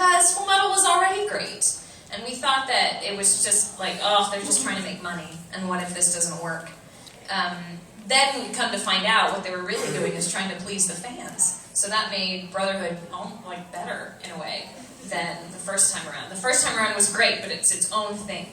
because Full Metal was already great. And we thought that it was just like, oh, they're just trying to make money, and what if this doesn't work? Then we come to find out what they were really doing is trying to please the fans. So that made Brotherhood like better, in a way, than the first time around. The first time around was great, but it's its own thing.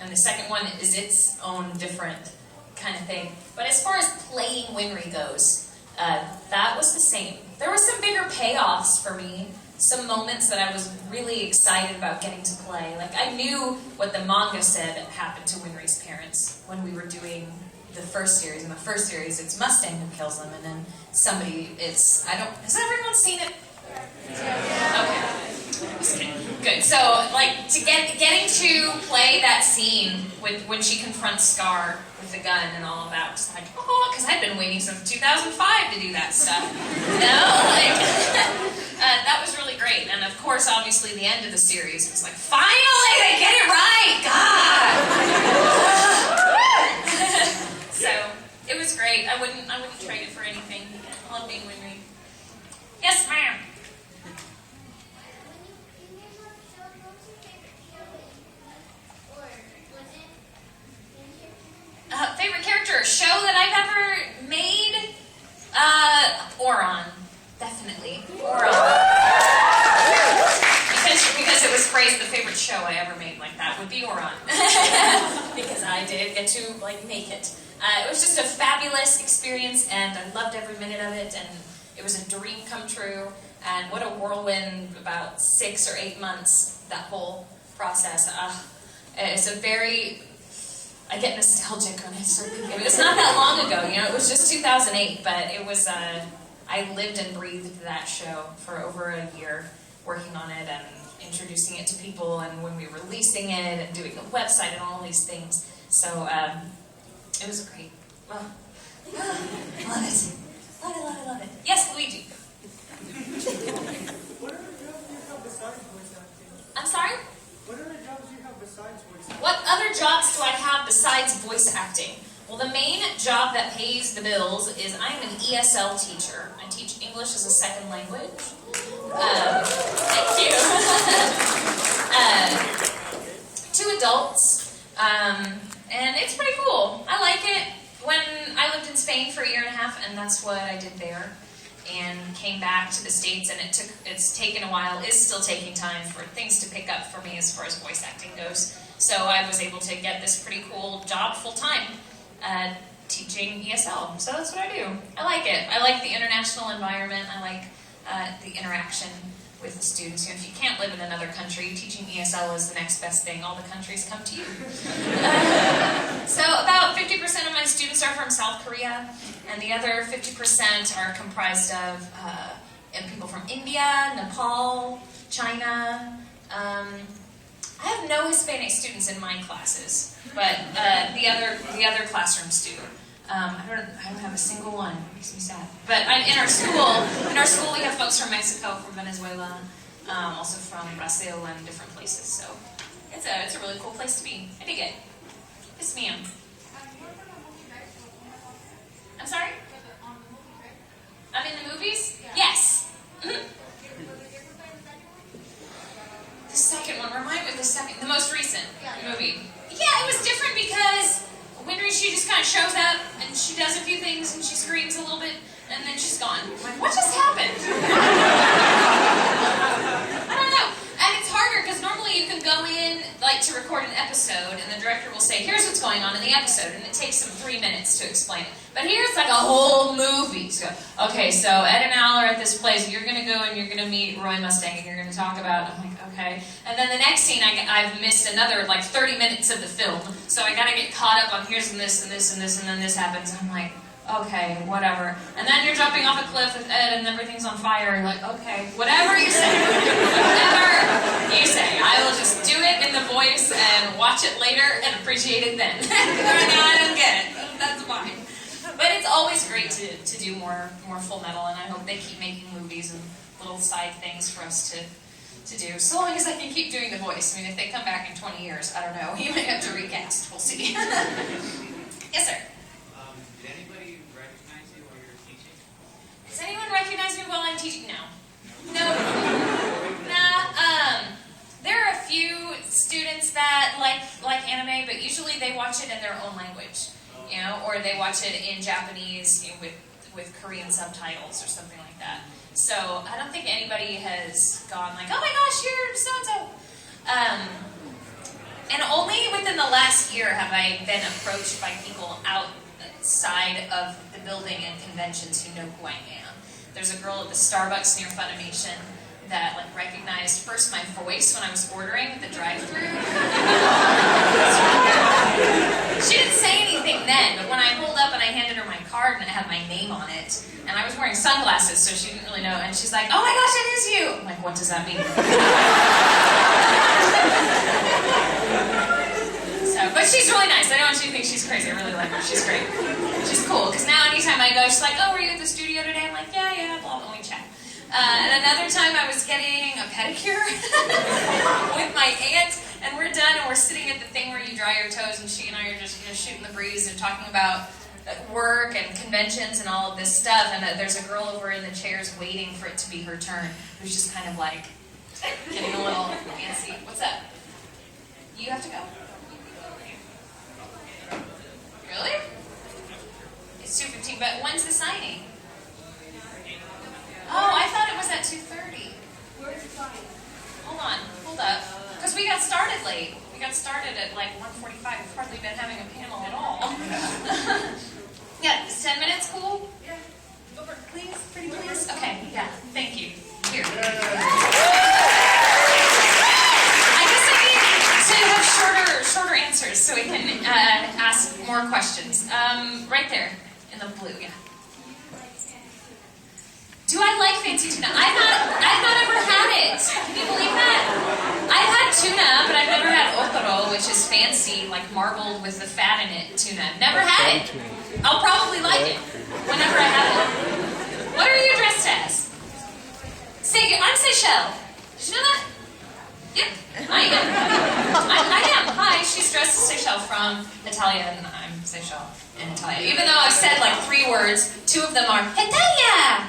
And the second one is its own different kind of thing. But as far as playing Winry goes, that was the same. There were some bigger payoffs for me. Some moments that I was really excited about getting to play. Like, I knew what the manga said happened to Winry's parents when we were doing the first series. In the first series, it's Mustang who kills them, and then somebody is, has everyone seen it? Yeah. Okay. Good. So, like, getting to play that scene with when she confronts Scar with the gun and all of that was like, oh, because I'd been waiting since 2005 to do that stuff. That was really great. And of course, obviously, the end of the series was like, finally, they get it right! God! So, it was great. I wouldn't trade it for anything. I love being Winry. Yes, ma'am. Favorite character? Show that I've ever made? Oron. Definitely. Oron. Because it was phrased the favorite show I ever made like that would be Oron. Because I did get to, like, make it. It was just a fabulous experience, and I loved every minute of it, and it was a dream come true, and what a whirlwind, about 6 or 8 months, that whole process. It's a very... I get nostalgic when I start thinking of it. It's not that long ago, it was just 2008, but it was, I lived and breathed that show for over a year, working on it and introducing it to people, and when we were releasing it and doing a website and all these things. So, it was great. Well, love it. Love it. Yes, Luigi. What other jobs do you have besides voice acting? I'm sorry? What other jobs do you have besides voice acting? What other jobs do I have besides voice acting? Well, the main job that pays the bills is I'm an ESL teacher. I teach English as a second language. Thank you. To adults. And it's pretty cool. I like it. When I lived in Spain for 1.5 years, and that's what I did there, and came back to the States, and it's taken a while, is still taking time for things to pick up for me as far as voice acting goes. So I was able to get this pretty cool job full-time, teaching ESL. So that's what I do. I like it. I like the international environment. I like the interaction with the students. If you can't live in another country, teaching ESL is the next best thing. All the countries come to you. So about 50% of my students are from South Korea, and the other 50% are comprised of people from India, Nepal, China. I have no Hispanic students in my classes, but the other classrooms do. I don't have a single one. It makes me sad. But in our school we have folks from Mexico, from Venezuela, also from Brazil and different places. So it's a really cool place to be. I dig it. Yes, ma'am. I'm sorry? I'm in the movies? Yes. Mm-hmm. The second one. Remind me of the most recent movie. Yeah, it was different because Winry, she just kind of shows up, and she does a few things, and she screams a little bit, and then she's gone. I'm like, what just happened? I don't know. And it's harder, because normally you can go in, like, to record an episode, and the director will say, here's what's going on in the episode, and it takes them 3 minutes to explain it. But here it's like a whole movie. So, okay, so Ed and Al are at this place, you're going to go and you're going to meet Roy Mustang, and you're going to talk about, I'm like, okay. And then the next scene, I've missed another, like, 30 minutes of the film. So I got to get caught up on here's and this and this and this, and then this happens. And I'm like, okay, whatever. And then you're jumping off a cliff with Ed and everything's on fire. You're like, okay, whatever you say. Whatever you say. I will just do it in the voice and watch it later and appreciate it then. Right now I don't get it. That's fine. But it's always great to do more Full Metal, and I hope they keep making movies and little side things for us to do, so long as I can keep doing the voice. I mean, if they come back in 20 years, I don't know. You might have to recast. We'll see. Yes, sir? Did anybody recognize you while you were teaching? Does anyone recognize me while I'm teaching? No. No. Nah, anime, but usually they watch it in their own language, you know, or they watch it in Japanese with Korean subtitles or something like that. So I don't think anybody has gone like, oh my gosh, you're so-and-so. And only within the last year have I been approached by people outside of the building and conventions who know who I am. There's a girl at the Starbucks near Funimation that like recognized first my voice when I was ordering at the drive-thru. She didn't say anything then, but when I pulled up and I handed her my card and it had my name on it, and I was wearing sunglasses, so she didn't really know, and she's like, oh my gosh, it is you! I'm like, what does that mean? But she's really nice. I don't want you to think she's crazy. I really like her. She's great. She's cool, because now anytime I go, she's like, oh, were you at the studio today? I'm like, yeah, blah, blah, we chat. And another time I was getting a pedicure with my aunt, and we're done, and we're sitting at the thing where you dry your toes, and she and I are just shooting the breeze and talking about work and conventions and all of this stuff, and there's a girl over in the chairs waiting for it to be her turn, who's just kind of like getting a little fancy. What's up? You have to go. Really? It's 2:15, but when's the signing? Oh, I thought it was at 2:30. Where's the sign? Hold up. Because we got started late. We got started at like 1:45. We've hardly been having a panel at all. Yeah, is 10 minutes cool? Yeah. Over, please, pretty please. Okay, yeah, thank you. Here. I guess I need to have shorter answers so we can ask more questions. Right there, in the blue, yeah. Do I like fancy tuna? I've not ever had it. Can you believe that? I've had tuna, but I've never had otoro, which is fancy, like marbled with the fat in it tuna. Never had it. I'll probably like it whenever I have it. What are you dressed as? I'm Seychelles. Did you know that? Yep, I am. I am. Hi, she's dressed as Seychelles from Italia, and I'm Seychelles in Italia. Even though I've said like 3 words, 2 of them are Italia.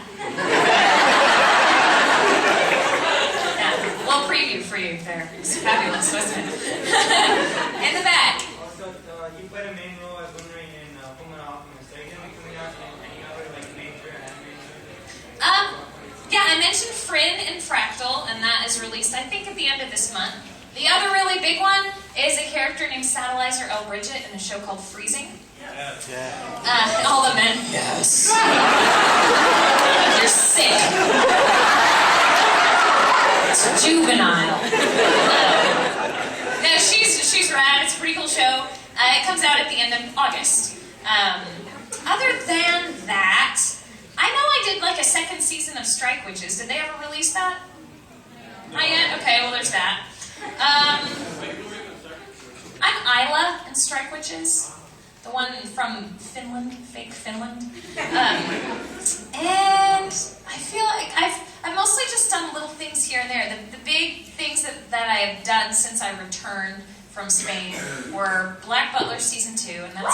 Yeah, little preview for you there. It's fabulous, wasn't it? In the back. Also, you played a main role as Butler in Fullmetal Alchemist. Are you going to be coming out in any other like major anime? Yeah, I mentioned Fryn and Fractal, and that is released, I think, at the end of this month. The other really big one is a character named Satellizer L. Bridget in a show called Freezing. All the men, yes. You're sick. It's juvenile. No, she's rad. It's a pretty cool show. It comes out at the end of August. Other than that, I know I did like a 2nd season of Strike Witches. Did they ever release that? Not yet? Okay, well there's that. I'm Isla in Strike Witches. The one from Finland, fake Finland. And I feel like I've mostly just done little things here and there. The big things that I have done since I returned from Spain were Black Butler Season 2, and that's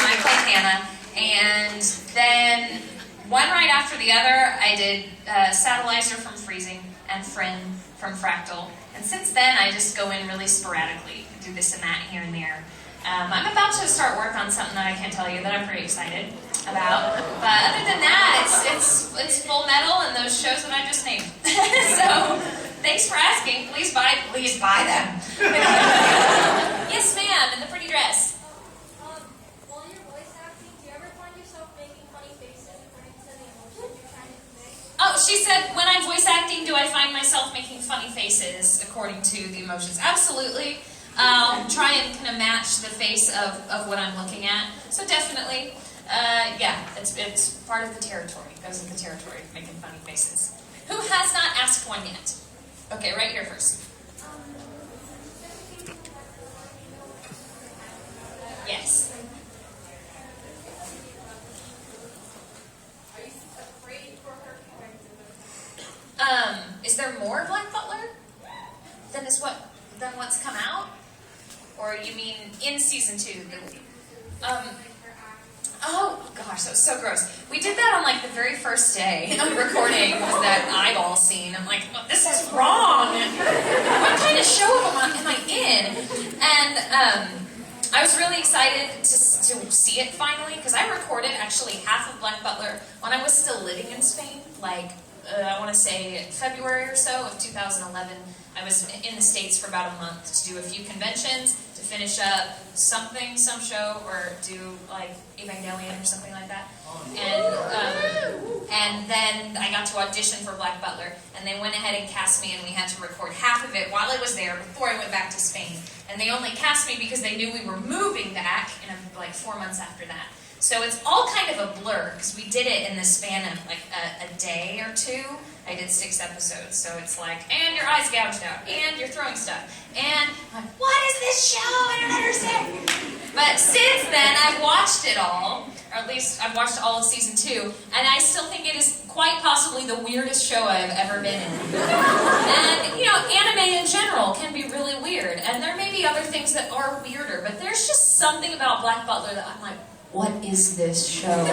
I played Hannah. And then one right after the other, I did Satellizer from Freezing and Fryn from Fractal. And since then, I just go in really sporadically, do this and that here and there. I'm about to start work on something that I can't tell you that I'm pretty excited about. But other than that, it's Full Metal and those shows that I just named. So thanks for asking. Please buy them. Yes, ma'am, in the pretty dress. While you're voice acting, do you ever find yourself making funny faces according to the emotions you're trying to convey? Oh, she said, when I'm voice acting, do I find myself making funny faces according to the emotions? Absolutely. I'll try and kind of match the face of what I'm looking at. So definitely, yeah, it's part of the territory. It goes with the territory, making funny faces. Who has not asked one yet? Okay, right here first. Yes. Are you afraid for her character? Is there more Black Butler than what's come out? Or you mean in season 2? Oh gosh, that was so gross. We did that on like the very first day of recording, was that eyeball scene. I'm like, oh, this is wrong. What kind of show And I was really excited to see it finally, because I recorded actually half of Black Butler when I was still living in Spain, like I want to say February or so of 2011. I was in the States for about a month to do a few conventions, to finish up some show, or do like Evangelion or something like that. And then I got to audition for Black Butler, and they went ahead and cast me, and we had to record half of it while I was there before I went back to Spain. And they only cast me because they knew we were moving back in like 4 months after that. So it's all kind of a blur, because we did it in the span of like a day or two. I did 6 episodes, so it's like, and your eyes gouged out, and you're throwing stuff, and I'm like, what is this show? I don't understand. But since then, I've watched it all, or at least I've watched all of season 2, and I still think it is quite possibly the weirdest show I've ever been in. And, you know, anime in general can be really weird, and there may be other things that are weirder, but there's just something about Black Butler that I'm like, what is this show?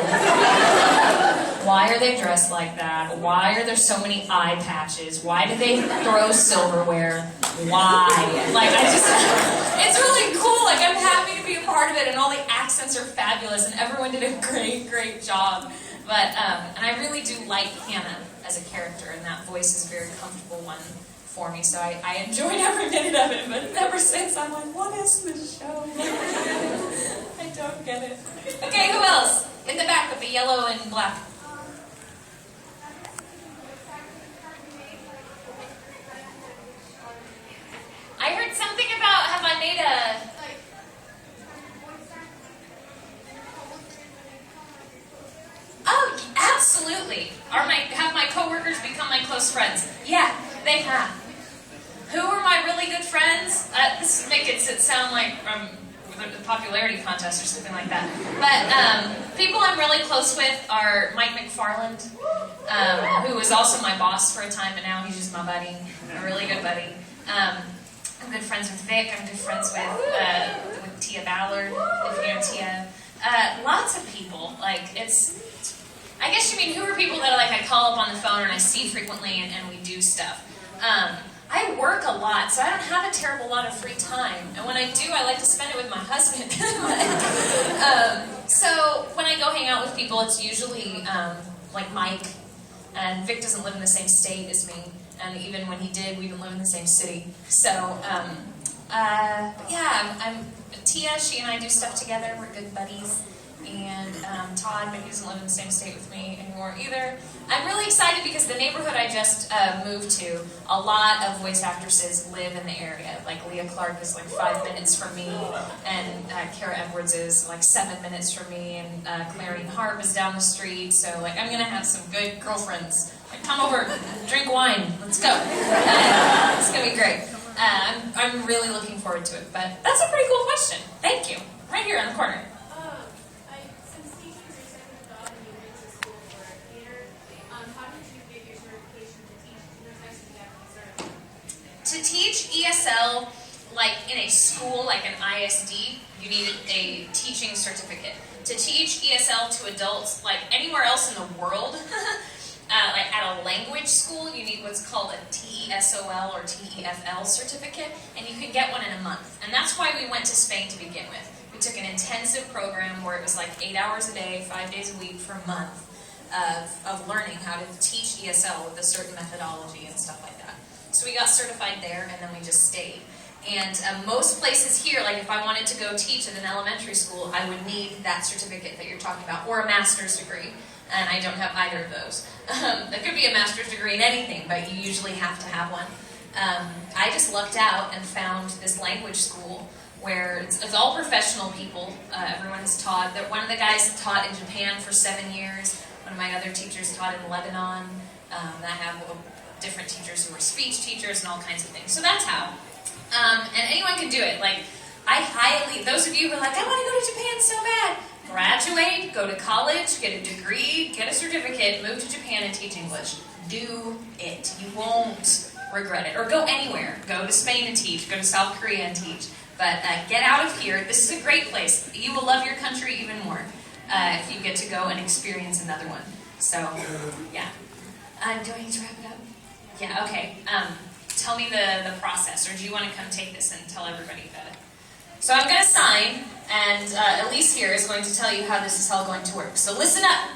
Why are they dressed like that? Why are there so many eye patches? Why do they throw silverware? Why? Like, it's really cool. Like, I'm happy to be a part of it, and all the accents are fabulous, and everyone did a great, great job. But, and I really do like Hannah as a character, and that voice is a very comfortable one for me, so I enjoyed every minute of it, but ever since, I'm like, what is this show? I don't get it. Okay, who else? In the back with the yellow and black. I heard something about, have I made a... Oh, absolutely. Have my coworkers become my close friends? Yeah, they have. Who are my really good friends? This is making it sound like the popularity contest or something like that. But people I'm really close with are Mike McFarland, who was also my boss for a time, but now he's just my buddy, a really good buddy. I'm good friends with Vic. I'm good friends with Tia Ballard, if you know Tia. Lots of people. Like, I guess you mean who are people that I call up on the phone and I see frequently and we do stuff. I work a lot, so I don't have a terrible lot of free time. And when I do, I like to spend it with my husband. So when I go hang out with people, it's usually like Mike. And Vic doesn't live in the same state as me. And even when he did, we didn't live in the same city. So, yeah, I'm Tia, she and I do stuff together. We're good buddies. And Todd, but he doesn't live in the same state with me anymore either. I'm really excited because the neighborhood I just moved to, a lot of voice actresses live in the area. Like Leah Clark is like 5 minutes from me, and Kara Edwards is like 7 minutes from me, and Clarine Harp is down the street. So like I'm gonna have some good girlfriends. Like, come over, drink wine, let's go. It's gonna be great. I'm really looking forward to it. But that's a pretty cool question. Thank you. Right here in the corner. To teach ESL, like in a school, like an ISD, you need a teaching certificate. To teach ESL to adults, like anywhere else in the world, like at a language school, you need what's called a TESOL or TEFL certificate, and you can get one in a month. And that's why we went to Spain to begin with. We took an intensive program where it was like 8 hours a day, 5 days a week for a month of learning how to teach ESL with a certain methodology and stuff like that. So we got certified there, and then we just stayed. And most places here, like if I wanted to go teach at an elementary school, I would need that certificate that you're talking about, or a master's degree. And I don't have either of those. There could be a master's degree in anything, but you usually have to have one. I just lucked out and found this language school where it's all professional people. Everyone is taught. One of the guys taught in Japan for 7 years. One of my other teachers taught in Lebanon. I have different teachers who are speech teachers and all kinds of things. So that's how. And anyone can do it. Like, those of you who are like, I want to go to Japan so bad, graduate, go to college, get a degree, get a certificate, move to Japan and teach English. Do it. You won't regret it. Or go anywhere. Go to Spain and teach. Go to South Korea and teach. But get out of here. This is a great place. You will love your country even more if you get to go and experience another one. So, yeah. Do I need to wrap it up? Yeah, okay. Tell me the process, or do you want to come take this and tell everybody So I'm going to sign, and Elise here is going to tell you how this is all going to work. So listen up.